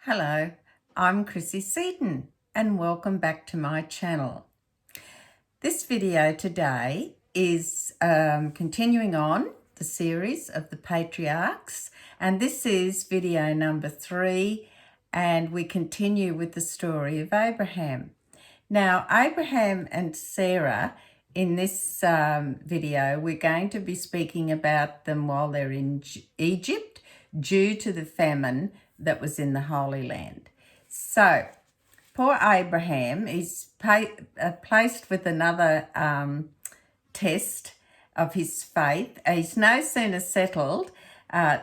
Hello, I'm Chrissy Seaton and welcome back to my channel. This video today is continuing on the series of the Patriarchs, and this is video number 3, and we continue with the story of Abraham. Now, Abraham and Sarah, in this video, we're going to be speaking about them while they're in Egypt due to the famine that was in the Holy Land. So, poor Abraham is placed with another test of his faith. He's no sooner settled,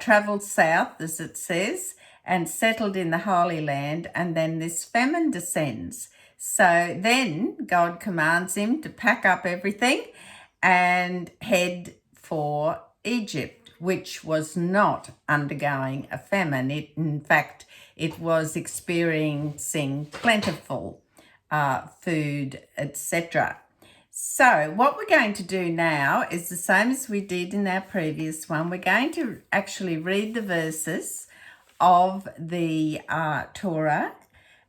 travelled south, as it says, and settled in the Holy Land, and then this famine descends. So then God commands him to pack up everything and head for Egypt, which was not undergoing a famine. In fact, it was experiencing plentiful food, etc. So what we're going to do now is the same as we did in our previous one. We're going to actually read the verses of the Torah,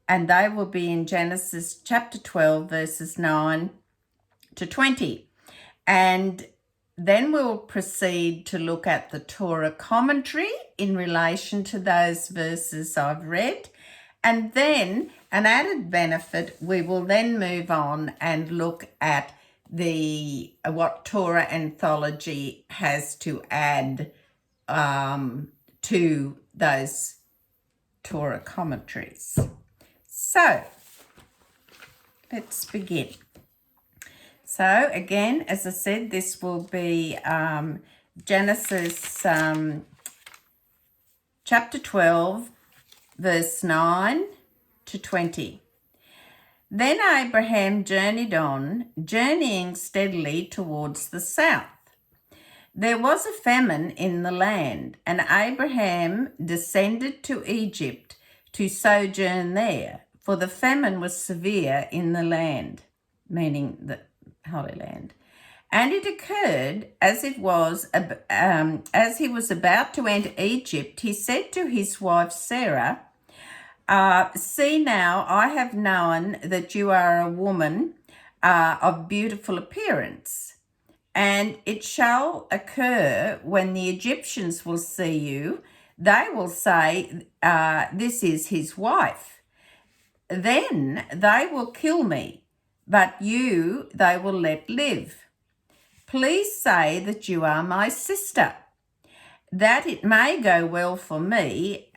and they will be in Genesis chapter 12, verses 9 to 20. And then we'll proceed to look at the Torah commentary in relation to those verses I've read. And then, an added benefit, we will then move on and look at what Torah anthology has to add to those Torah commentaries. So, let's begin. So, again, as I said, this will be Genesis chapter 12, verse 9 to 20. Then Abraham journeyed on, journeying steadily towards the south. There was a famine in the land, and Abraham descended to Egypt to sojourn there, for the famine was severe in the land, meaning the Holy Land. And it occurred as he was about to enter Egypt, he said to his wife Sarah, "See now, I have known that you are a woman of beautiful appearance, and it shall occur when the Egyptians will see you, they will say, this is his wife. Then they will kill me, but you they will let live. Please say that you are my sister, that it may go well for me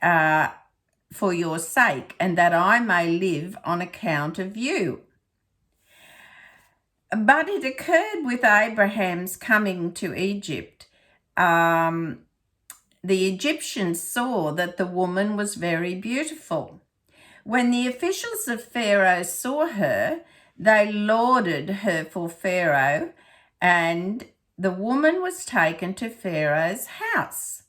for your sake, and that I may live on account of you." But it occurred with Abraham's coming to Egypt. The Egyptians saw that the woman was very beautiful. When the officials of Pharaoh saw her, they lauded her for Pharaoh, and the woman was taken to Pharaoh's house.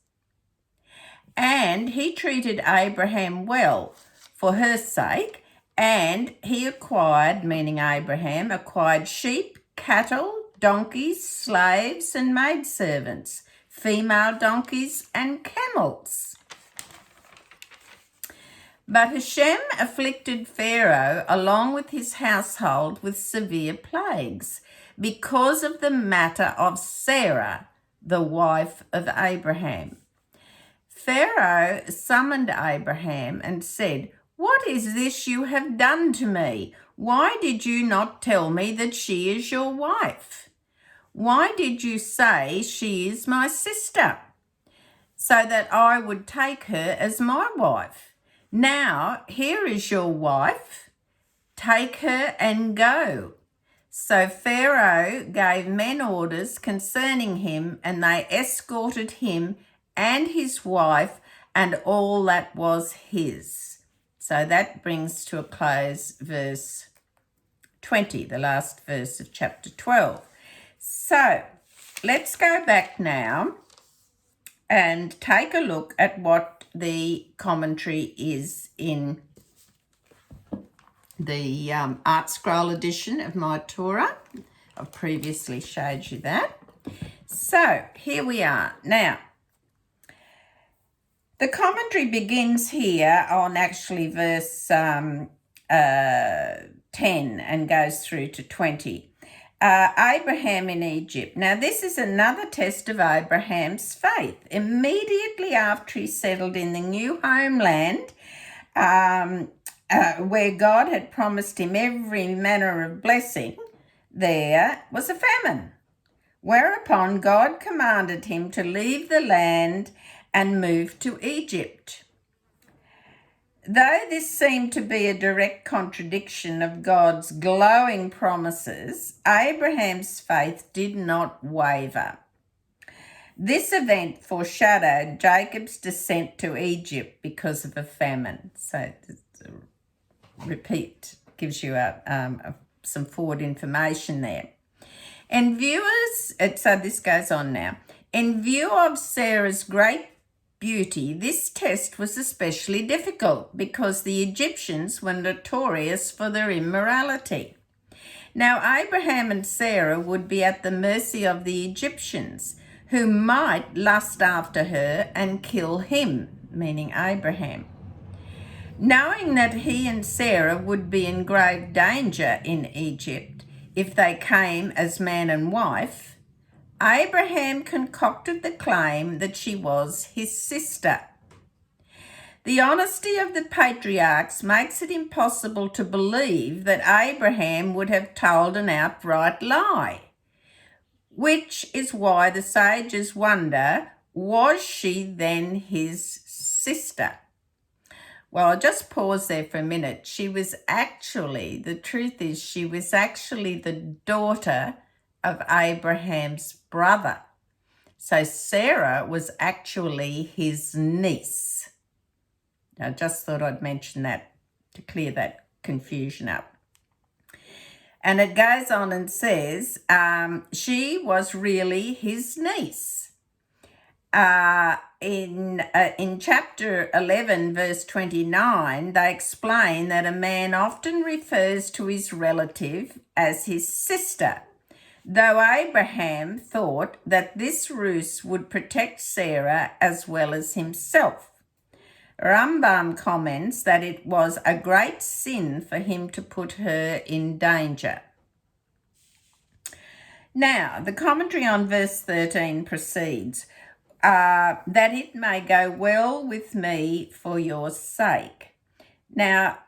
And he treated Abraham well for her sake, and he acquired, meaning Abraham, acquired sheep, cattle, donkeys, slaves, and maidservants, female donkeys, and camels. But Hashem afflicted Pharaoh along with his household with severe plagues because of the matter of Sarah, the wife of Abraham. Pharaoh summoned Abraham and said, "What is this you have done to me? Why did you not tell me that she is your wife? Why did you say she is my sister, so that I would take her as my wife? Now, here is your wife. Take her and go." So Pharaoh gave men orders concerning him, and they escorted him and his wife and all that was his. So that brings to a close verse 20, the last verse of chapter 12. So let's go back now and take a look at what the commentary is in the Art Scroll edition of my Torah. I've previously showed you that. So here we are. Now, The commentary begins here on actually verse 10 and goes through to 20. Abraham in Egypt. Now, this is another test of Abraham's faith. Immediately after he settled in the new homeland, where God had promised him every manner of blessing, there was a famine. Whereupon God commanded him to leave the land and move to Egypt. Though this seemed to be a direct contradiction of God's glowing promises, Abraham's faith did not waver. This event foreshadowed Jacob's descent to Egypt because of a famine. So, repeat, gives you some forward information there. And so this goes on now. In view of Sarah's great beauty, this test was especially difficult because the Egyptians were notorious for their immorality. Now, Abraham and Sarah would be at the mercy of the Egyptians, who might lust after her and kill him, meaning Abraham. Knowing that he and Sarah would be in grave danger in Egypt if they came as man and wife, Abraham concocted the claim that she was his sister. The honesty of the patriarchs makes it impossible to believe that Abraham would have told an outright lie, which is why the sages wonder, was she then his sister? Well, I'll just pause there for a minute. The truth is she was actually the daughter of Abraham's brother. So Sarah was actually his niece. I just thought I'd mention that to clear that confusion up. And it goes on and says she was really his niece. In chapter 11, verse 29, they explain that a man often refers to his relative as his sister, though Abraham thought that this ruse would protect Sarah as well as himself. Rambam comments that it was a great sin for him to put her in danger. Now, the commentary on verse 13 proceeds, that it may go well with me for your sake. Now,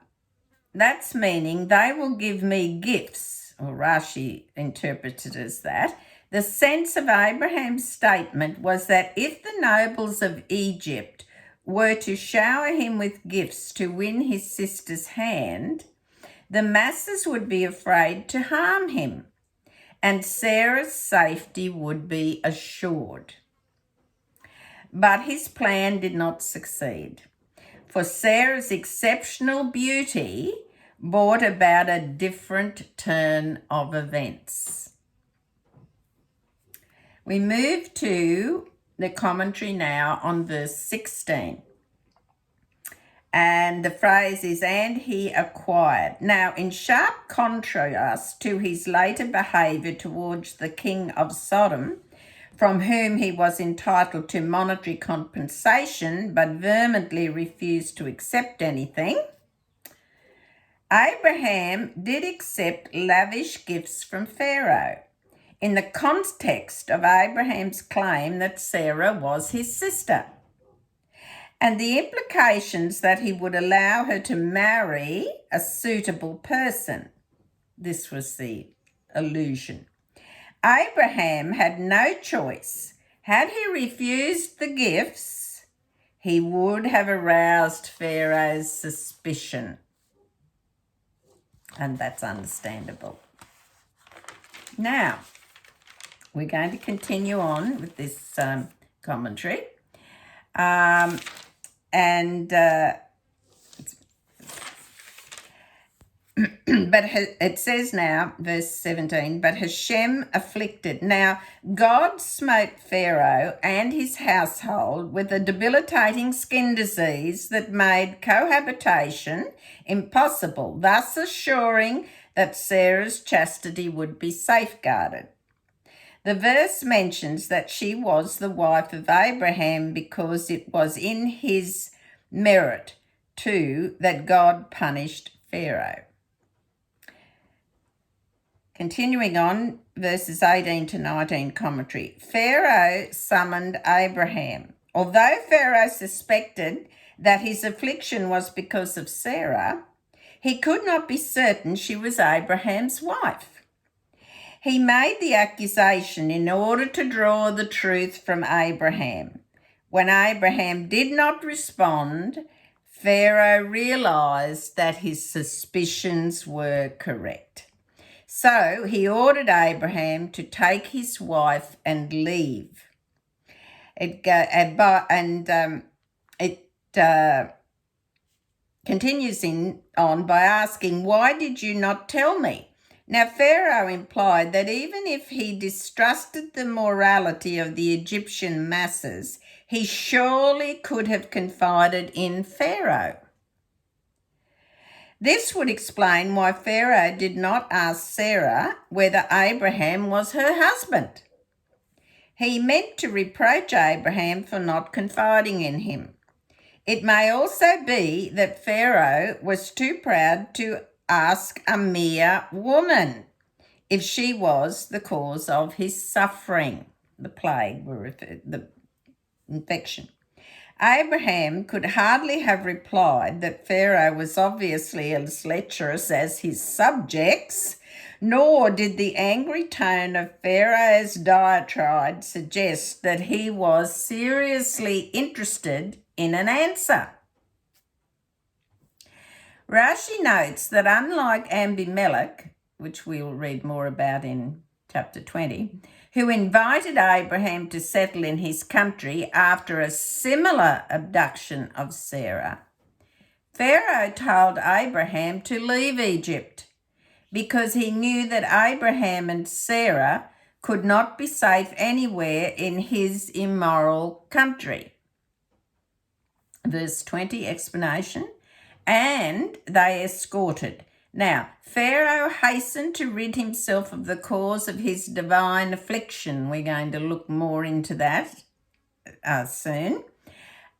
that's meaning they will give me gifts, or Rashi interpreted as that. The sense of Abraham's statement was that if the nobles of Egypt were to shower him with gifts to win his sister's hand, the masses would be afraid to harm him, and Sarah's safety would be assured. But his plan did not succeed, for Sarah's exceptional beauty brought about a different turn of events. We move to the commentary now on verse 16. And the phrase is, and he acquired. Now, in sharp contrast to his later behaviour towards the king of Sodom, from whom he was entitled to monetary compensation but vehemently refused to accept anything, Abraham did accept lavish gifts from Pharaoh in the context of Abraham's claim that Sarah was his sister, and the implications that he would allow her to marry a suitable person. This was the allusion. Abraham had no choice. Had he refused the gifts, he would have aroused Pharaoh's suspicion. And that's understandable. Now, we're going to continue on with this commentary. But it says now, verse 17, but Hashem afflicted. Now, God smote Pharaoh and his household with a debilitating skin disease that made cohabitation impossible, thus assuring that Sarah's chastity would be safeguarded. The verse mentions that she was the wife of Abraham because it was in his merit too that God punished Pharaoh. Continuing on, verses 18 to 19 commentary. Pharaoh summoned Abraham. Although Pharaoh suspected that his affliction was because of Sarah, he could not be certain she was Abraham's wife. He made the accusation in order to draw the truth from Abraham. When Abraham did not respond, Pharaoh realized that his suspicions were correct. So he ordered Abraham to take his wife and leave. It continues on by asking, "Why did you not tell me?" Now Pharaoh implied that even if he distrusted the morality of the Egyptian masses, he surely could have confided in Pharaoh. This would explain why Pharaoh did not ask Sarah whether Abraham was her husband. He meant to reproach Abraham for not confiding in him. It may also be that Pharaoh was too proud to ask a mere woman if she was the cause of his suffering, the plague, the infection. Abraham could hardly have replied that Pharaoh was obviously as lecherous as his subjects, nor did the angry tone of Pharaoh's diatribe suggest that he was seriously interested in an answer. Rashi notes that unlike Abimelech, which we'll read more about in chapter 20, who invited Abraham to settle in his country after a similar abduction of Sarah, Pharaoh told Abraham to leave Egypt because he knew that Abraham and Sarah could not be safe anywhere in his immoral country. Verse 20 explanation, and they escorted. Now, Pharaoh hastened to rid himself of the cause of his divine affliction. We're going to look more into that soon.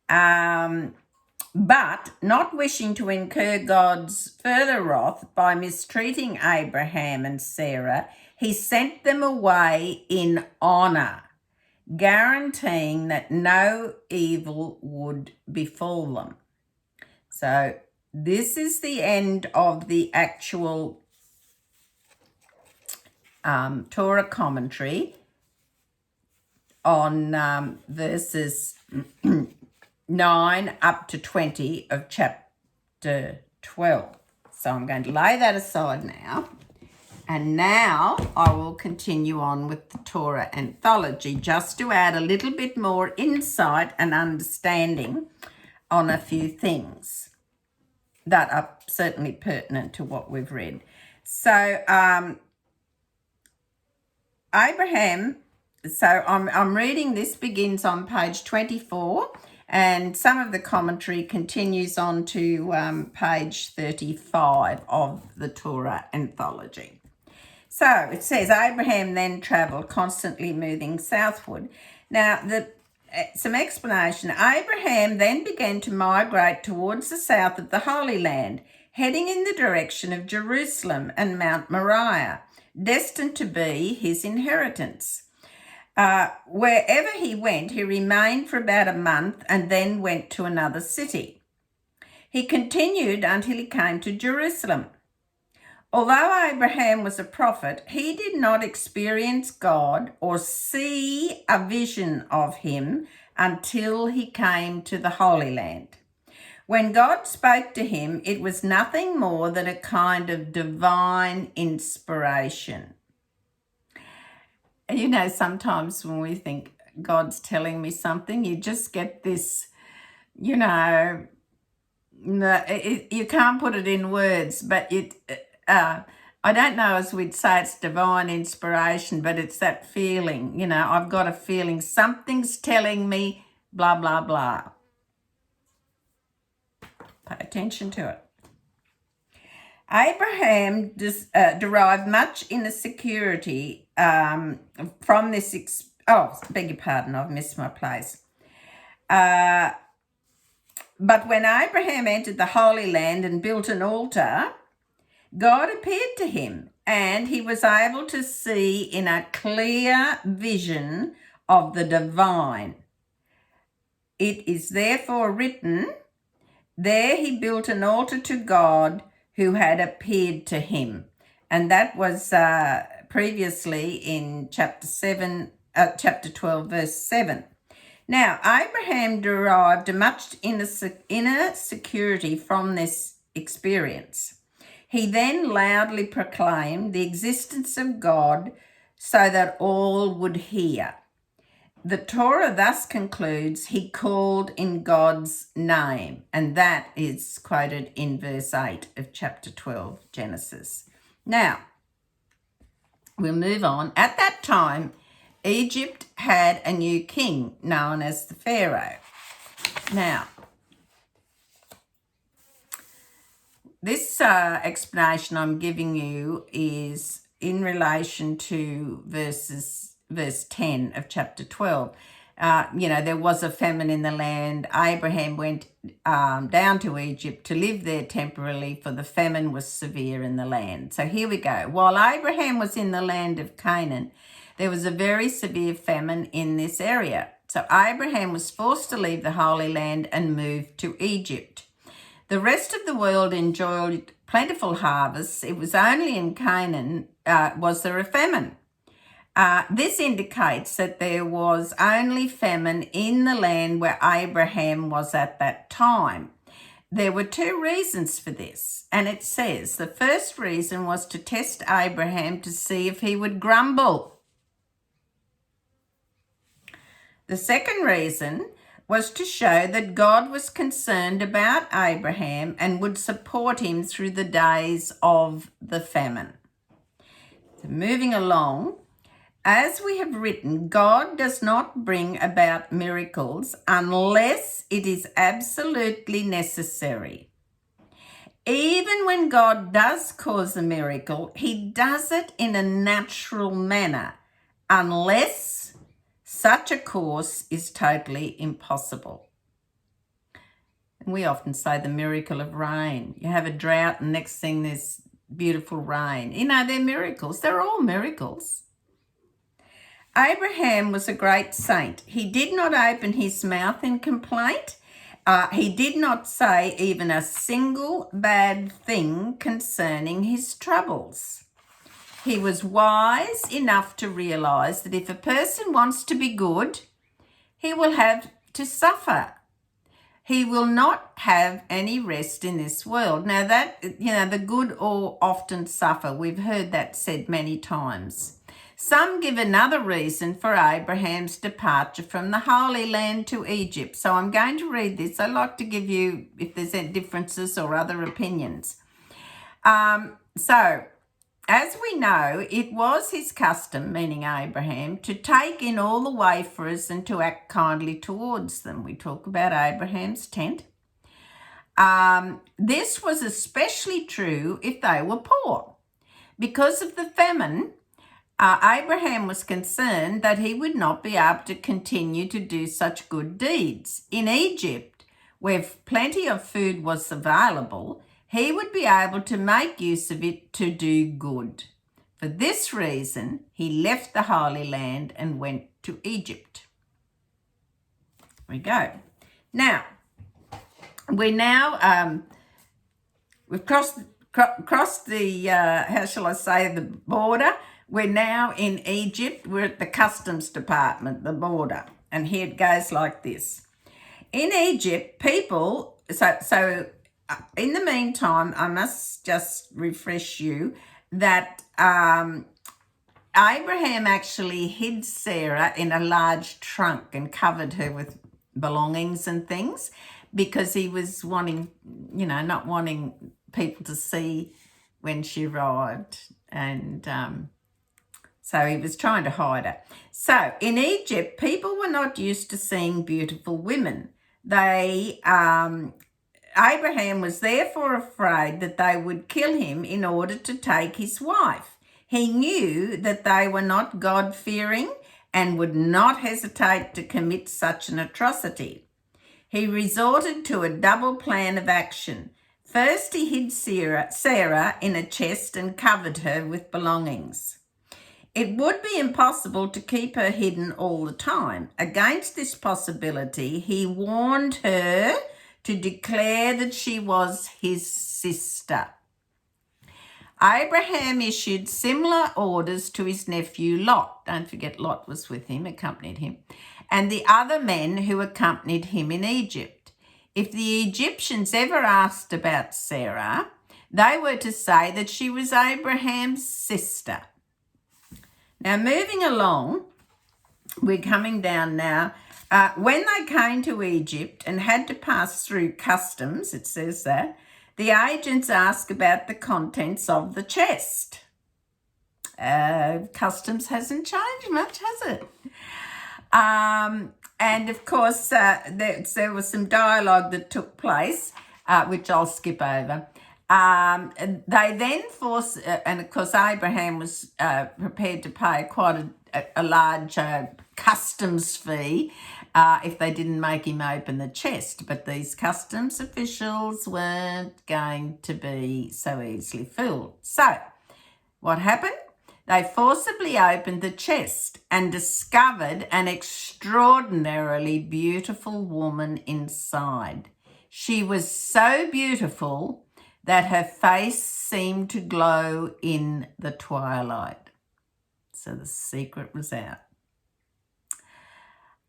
But not wishing to incur God's further wrath by mistreating Abraham and Sarah, he sent them away in honor, guaranteeing that no evil would befall them. So this is the end of the actual Torah commentary on verses 9 up to 20 of chapter 12. So I'm going to lay that aside now. And now I will continue on with the Torah anthology just to add a little bit more insight and understanding on a few things that are certainly pertinent to what we've read. So Abraham, so I'm reading, this begins on page 24, and some of the commentary continues on to page 35 of the Torah anthology. So it says, Abraham then travelled, constantly moving southward. Now, some explanation. Abraham then began to migrate towards the south of the Holy Land, heading in the direction of Jerusalem and Mount Moriah, destined to be his inheritance. Wherever he went, he remained for about a month and then went to another city. He continued until he came to Jerusalem. Although Abraham was a prophet, he did not experience God or see a vision of him until he came to the Holy Land. When God spoke to him, it was nothing more than a kind of divine inspiration. You know, sometimes when we think God's telling me something, you just get this, you know, you can't put it in words, but I don't know as we'd say it's divine inspiration, but it's that feeling, you know, I've got a feeling something's telling me blah, blah, blah. Pay attention to it. Abraham derived much inner security from this. Beg your pardon, I've missed my place. But when Abraham entered the Holy Land and built an altar, God appeared to him, and he was able to see in a clear vision of the divine. It is therefore written, there he built an altar to God who had appeared to him. And that was previously in chapter 12, verse 7. Now, Abraham derived a much inner security from this experience. He then loudly proclaimed the existence of God so that all would hear. The Torah thus concludes, he called in God's name, and that is quoted in verse 8 of chapter 12, Genesis. Now, we'll move on. At that time, Egypt had a new king known as the Pharaoh. Now, this explanation I'm giving you is in relation to verse 10 of chapter 12. There was a famine in the land. Abraham went down to Egypt to live there temporarily, for the famine was severe in the land. So here we go. While Abraham was in the land of Canaan, there was a very severe famine in this area. So Abraham was forced to leave the Holy Land and move to Egypt. The rest of the world enjoyed plentiful harvests. It was only in Canaan was there a famine. This indicates that there was only famine in the land where Abraham was at that time. There were two reasons for this, and it says the first reason was to test Abraham to see if he would grumble. The second reason was to show that God was concerned about Abraham and would support him through the days of the famine. So moving along, as we have written, God does not bring about miracles unless it is absolutely necessary. Even when God does cause a miracle, he does it in a natural manner, unless such a course is totally impossible. And we often say the miracle of rain. You have a drought and next thing there's beautiful rain. They're miracles. They're all miracles. Abraham was a great saint. He did not open his mouth in complaint. He did not say even a single bad thing concerning his troubles. He was wise enough to realize that if a person wants to be good, he will have to suffer. He will not have any rest in this world. Now that, the good all often suffer. We've heard that said many times. Some give another reason for Abraham's departure from the Holy Land to Egypt. So I'm going to read this. I like to give you, if there's any differences or other opinions. As we know, it was his custom, meaning Abraham, to take in all the wayfarers and to act kindly towards them. We talk about Abraham's tent. This was especially true if they were poor. Because of the famine, Abraham was concerned that he would not be able to continue to do such good deeds. In Egypt, where plenty of food was available, he would be able to make use of it to do good. For this reason, he left the Holy Land and went to Egypt. There we go. Now, we've crossed the, the border. We're now in Egypt. We're at the customs department, the border. And here it goes like this. In Egypt, people, in the meantime, I must just refresh you that Abraham actually hid Sarah in a large trunk and covered her with belongings and things because he was not wanting people to see when she arrived. And so he was trying to hide her. So in Egypt, people were not used to seeing beautiful women. Abraham was therefore afraid that they would kill him in order to take his wife. He knew that they were not God-fearing and would not hesitate to commit such an atrocity. He resorted to a double plan of action. First, he hid Sarah in a chest and covered her with belongings. It would be impossible to keep her hidden all the time. Against this possibility, he warned her to declare that she was his sister. Abraham issued similar orders to his nephew Lot. Don't forget Lot was with him, accompanied him, and the other men who accompanied him in Egypt. If the Egyptians ever asked about Sarah, they were to say that she was Abraham's sister. Now, moving along, we're coming down now. When they came to Egypt and had to pass through customs, it says that, the agents asked about the contents of the chest. Customs hasn't changed much, has it? And of course, there was some dialogue that took place, which I'll skip over. They then forced, and of course Abraham was prepared to pay quite a large customs fee if they didn't make him open the chest. But these customs officials weren't going to be so easily fooled. So what happened? They forcibly opened the chest and discovered an extraordinarily beautiful woman inside. She was so beautiful that her face seemed to glow in the twilight. So the secret was out.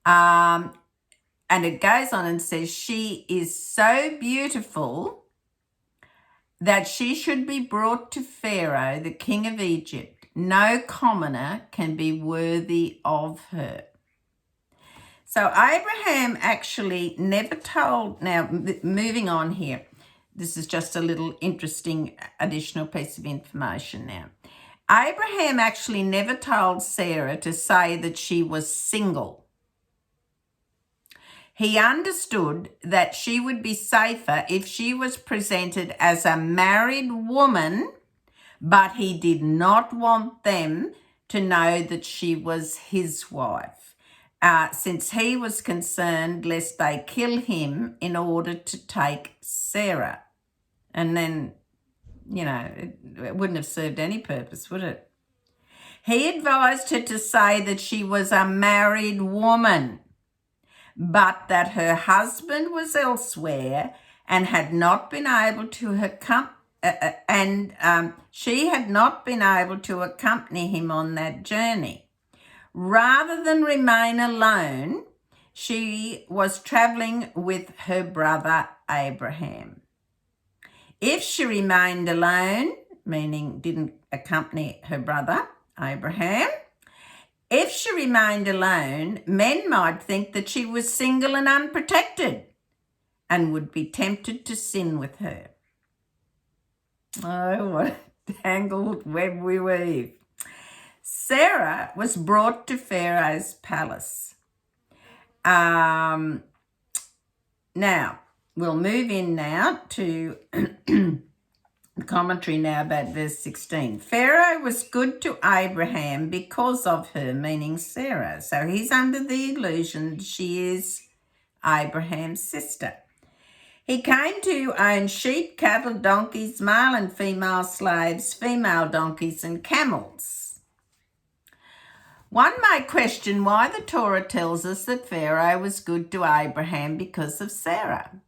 And it goes on and says, she is so beautiful that she should be brought to Pharaoh, the king of Egypt. No commoner can be worthy of her. So Abraham actually never told, now moving on here, this is just a little interesting additional piece of information now. Abraham actually never told Sarah to say that she was single. He understood that she would be safer if she was presented as a married woman, but he did not want them to know that she was his wife, since he was concerned lest they kill him in order to take Sarah. And then, you know, it wouldn't have served any purpose, would it? He advised her to say that she was a married woman, but that her husband was elsewhere and had not been able to she had not been able to accompany him on that journey. Rather than remain alone, she was traveling with her brother Abraham. If she remained alone, meaning didn't accompany her brother Abraham, if she remained alone, men might think that she was single and unprotected and would be tempted to sin with her. Oh, what a tangled web we weave. Sarah was brought to Pharaoh's palace. Now, we'll move in now to commentary now about verse 16. Pharaoh was good to Abraham because of her, meaning Sarah. So he's under the illusion she is Abraham's sister. He came to own sheep, cattle, donkeys, male and female slaves, female donkeys and camels. One may question why the Torah tells us that Pharaoh was good to Abraham because of Sarah.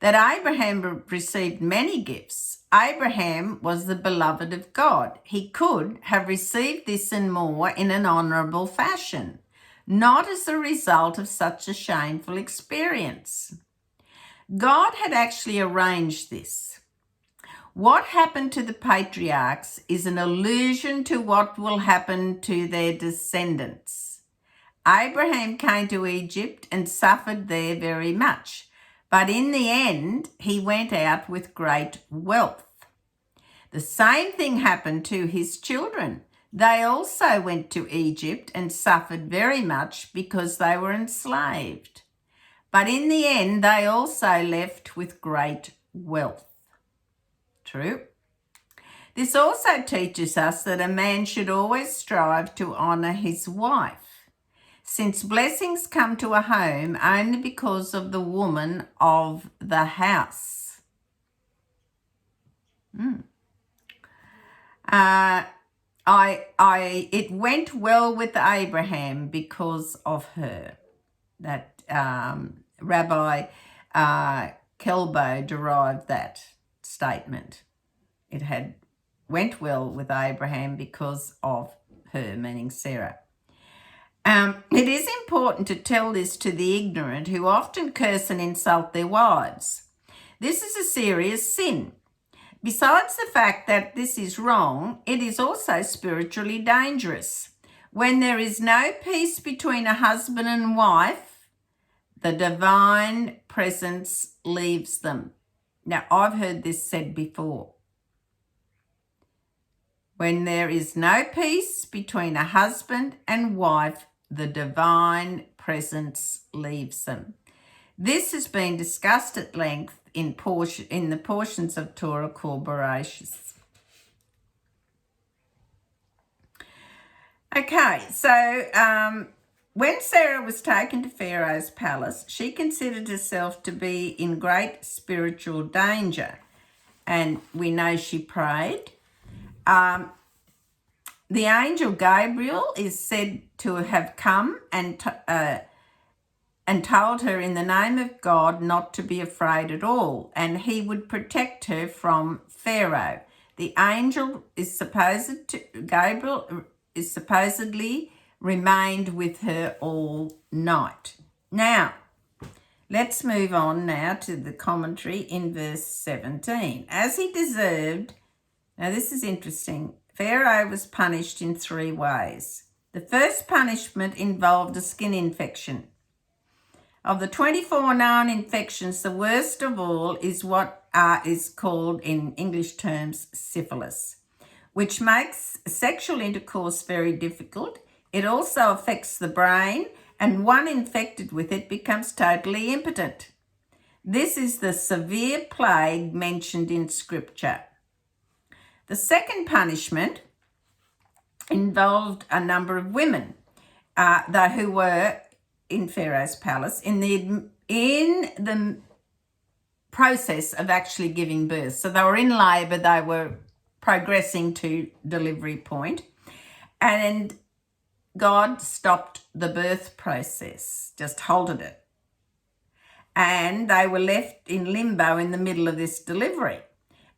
That Abraham received many gifts. Abraham was the beloved of God. He could have received this and more in an honourable fashion, not as a result of such a shameful experience. God had actually arranged this. What happened to the patriarchs is an allusion to what will happen to their descendants. Abraham came to Egypt and suffered there very much. But in the end, he went out with great wealth. The same thing happened to his children. They also went to Egypt and suffered very much because they were enslaved. But in the end, they also left with great wealth. True. This also teaches us that a man should always strive to honour his wife, since blessings come to a home only because of the woman of the house. It went well with Abraham because of her. That Rabbi Kelbo derived that statement. It went well with Abraham because of her, meaning Sarah. It is important to tell this to the ignorant who often curse and insult their wives. This is a serious sin. Besides the fact that this is wrong, it is also spiritually dangerous. When there is no peace between a husband and wife, the divine presence leaves them. Now, I've heard this said before. When there is no peace between a husband and wife, the divine presence leaves them. This has been discussed at length in the portions of Torah called Bereshit. Okay, so when Sarah was taken to Pharaoh's palace, she considered herself to be in great spiritual danger, and we know she prayed. The angel Gabriel is said to have come and told her in the name of God not to be afraid at all, and he would protect her from Pharaoh. The angel Gabriel is supposedly remained with her all night. Now, let's move on now to the commentary in verse 17. As he deserved, now this is interesting, Pharaoh was punished in 3 ways. The first punishment involved a skin infection. Of the 24 known infections, the worst of all is what is called in English terms syphilis, which makes sexual intercourse very difficult. It also affects the brain, and one infected with it becomes totally impotent. This is the severe plague mentioned in Scripture. The second punishment involved a number of women, who were in Pharaoh's palace in the process of actually giving birth. So they were in labour, they were progressing to delivery point, and God stopped the birth process, just halted it. And they were left in limbo in the middle of this delivery.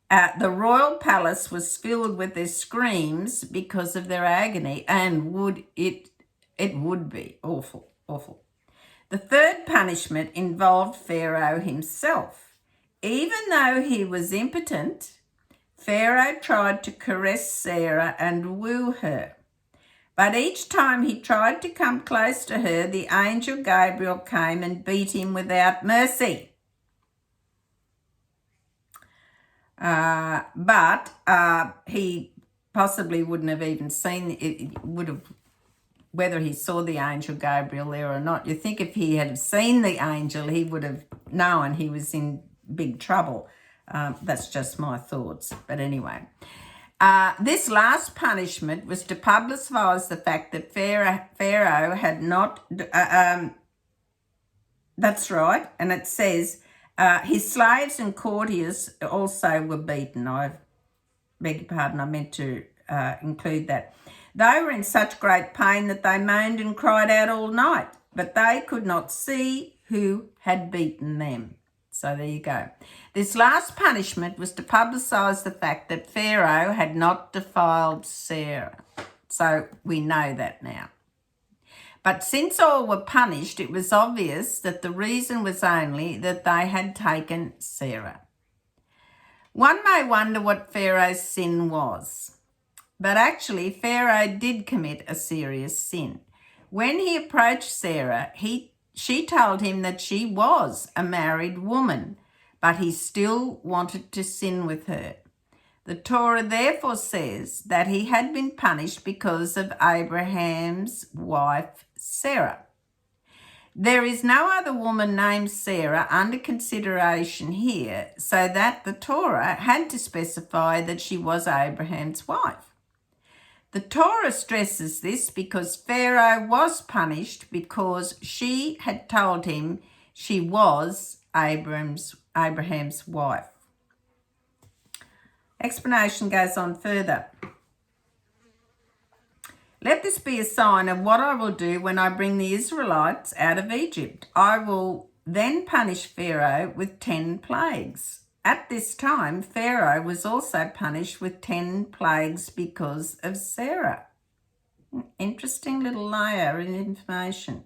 The royal palace was filled with their screams because of their agony, and it would be awful, awful. The third punishment involved Pharaoh himself. Even though he was impotent, Pharaoh tried to caress Sarah and woo her. But each time he tried to come close to her, the angel Gabriel came and beat him without mercy. But he possibly wouldn't have even seen it, whether he saw the angel Gabriel there or not. You think if he had seen the angel, he would have known he was in big trouble. That's just my thoughts. But anyway, this last punishment was to publicise the fact that Pharaoh had not, that's right, and it says, his slaves and courtiers also were beaten. I beg your pardon, I meant to include that. They were in such great pain that they moaned and cried out all night, but they could not see who had beaten them. So there you go. This last punishment was to publicise the fact that Pharaoh had not defiled Sarah. So we know that now. But since all were punished, it was obvious that the reason was only that they had taken Sarah. One may wonder what Pharaoh's sin was. But actually, Pharaoh did commit a serious sin. When he approached Sarah, she told him that she was a married woman, but he still wanted to sin with her. The Torah therefore says that he had been punished because of Abraham's wife, Sarah. There is no other woman named Sarah under consideration here, so that the Torah had to specify that she was Abraham's wife. The Torah stresses this because Pharaoh was punished because she had told him she was Abraham's wife. Explanation goes on further. Let this be a sign of what I will do when I bring the Israelites out of Egypt. I will then punish Pharaoh with 10 plagues. At this time, Pharaoh was also punished with 10 plagues because of Sarah. Interesting little layer of information.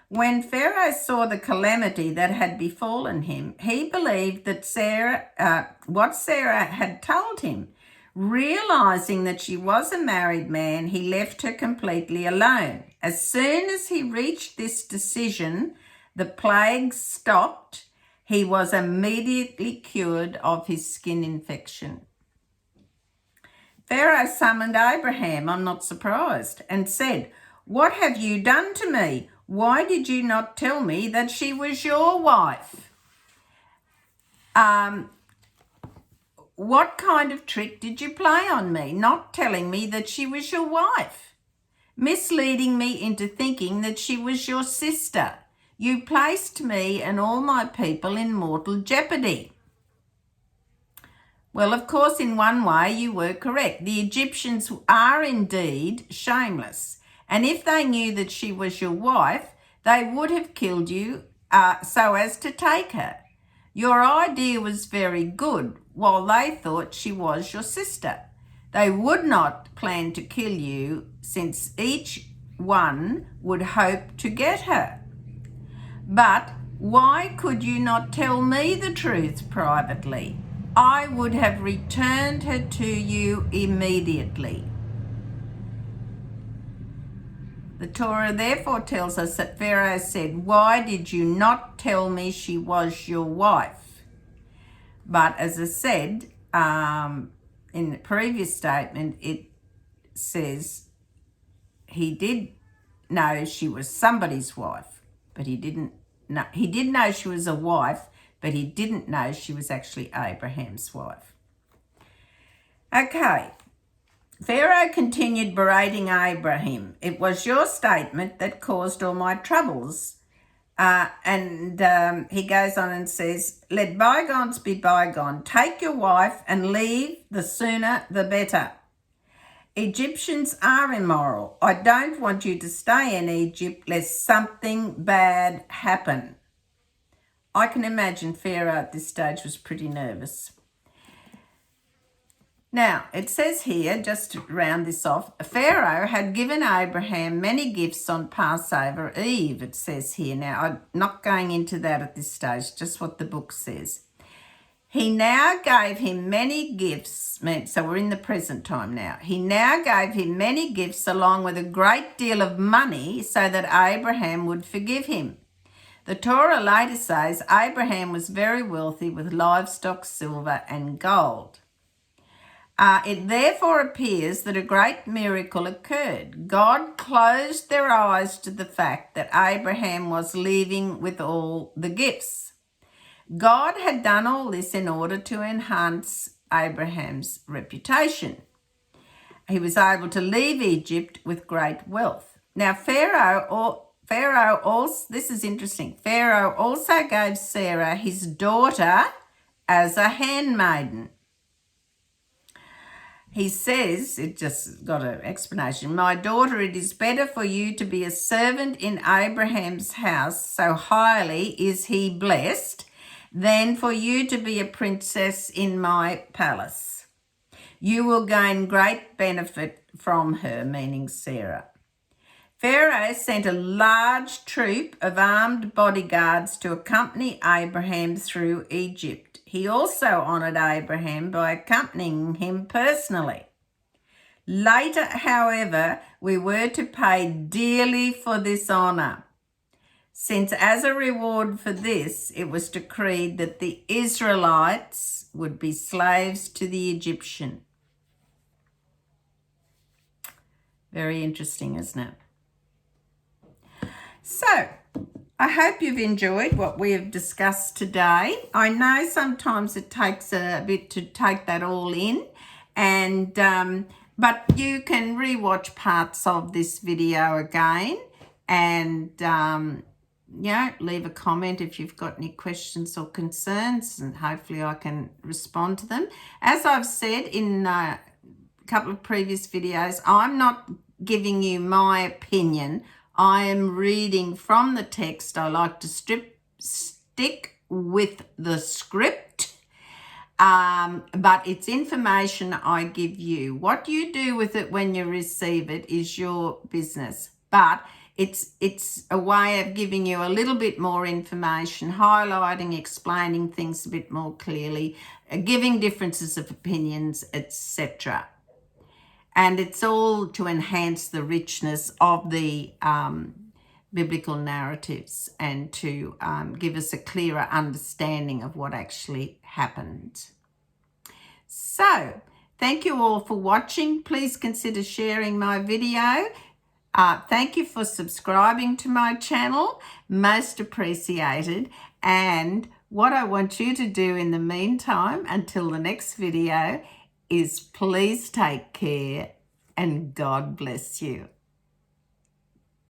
When Pharaoh saw the calamity that had befallen him, he believed that what Sarah had told him. Realizing that she was a married man, he left her completely alone. As soon as he reached this decision, the plagues stopped. He was immediately cured of his skin infection. Pharaoh summoned Abraham, I'm not surprised, and said, "What have you done to me? Why did you not tell me that she was your wife? What kind of trick did you play on me, not telling me that she was your wife? Misleading me into thinking that she was your sister. You placed me and all my people in mortal jeopardy." Well, of course, in one way you were correct. The Egyptians are indeed shameless. And if they knew that she was your wife, they would have killed you so as to take her. Your idea was very good, while they thought she was your sister. They would not plan to kill you, since each one would hope to get her. But why could you not tell me the truth privately? I would have returned her to you immediately. The Torah therefore tells us that Pharaoh said, "Why did you not tell me she was your wife?" But as I said in the previous statement, it says he did know she was somebody's wife, but he didn't know. He did know she was a wife, but he didn't know she was actually Abraham's wife. Okay. Pharaoh continued berating Abraham. "It was your statement that caused all my troubles." He goes on and says, "Let bygones be bygone. Take your wife and leave, the sooner the better. Egyptians are immoral. I don't want you to stay in Egypt lest something bad happen." I can imagine Pharaoh at this stage was pretty nervous. Now, it says here, just to round this off, Pharaoh had given Abraham many gifts on Passover Eve, it says here. Now, I'm not going into that at this stage, just what the book says. He now gave him many gifts, so we're in the present time now. He now gave him many gifts along with a great deal of money so that Abraham would forgive him. The Torah later says Abraham was very wealthy with livestock, silver and gold. It therefore appears that a great miracle occurred. God closed their eyes to the fact that Abraham was leaving with all the gifts. God had done all this in order to enhance Abraham's reputation. He was able to leave Egypt with great wealth. Now, Pharaoh also, this is interesting, Pharaoh also gave Sarah, his daughter, as a handmaiden. He says, it just got an explanation, "My daughter, it is better for you to be a servant in Abraham's house, so highly is he blessed, than for you to be a princess in my palace. You will gain great benefit from her," meaning Sarah. Pharaoh sent a large troop of armed bodyguards to accompany Abraham through Egypt. He also honoured Abraham by accompanying him personally. Later, however, we were to pay dearly for this honour, since as a reward for this, it was decreed that the Israelites would be slaves to the Egyptian. Very interesting, isn't it? So, I hope you've enjoyed what we have discussed today. I know sometimes it takes a bit to take that all in, and but you can rewatch parts of this video again, and leave a comment if you've got any questions or concerns, and hopefully I can respond to them. As I've said in a couple of previous videos, I'm not giving you my opinion. I am reading from the text. I like to stick with the script, but it's information I give you. What you do with it when you receive it is your business, but it's a way of giving you a little bit more information, highlighting, explaining things a bit more clearly, giving differences of opinions, etc. And it's all to enhance the richness of the biblical narratives and to give us a clearer understanding of what actually happened. So, thank you all for watching. Please consider sharing my video. Thank you for subscribing to my channel. Most appreciated. And what I want you to do in the meantime, until the next video, is please take care and God bless you.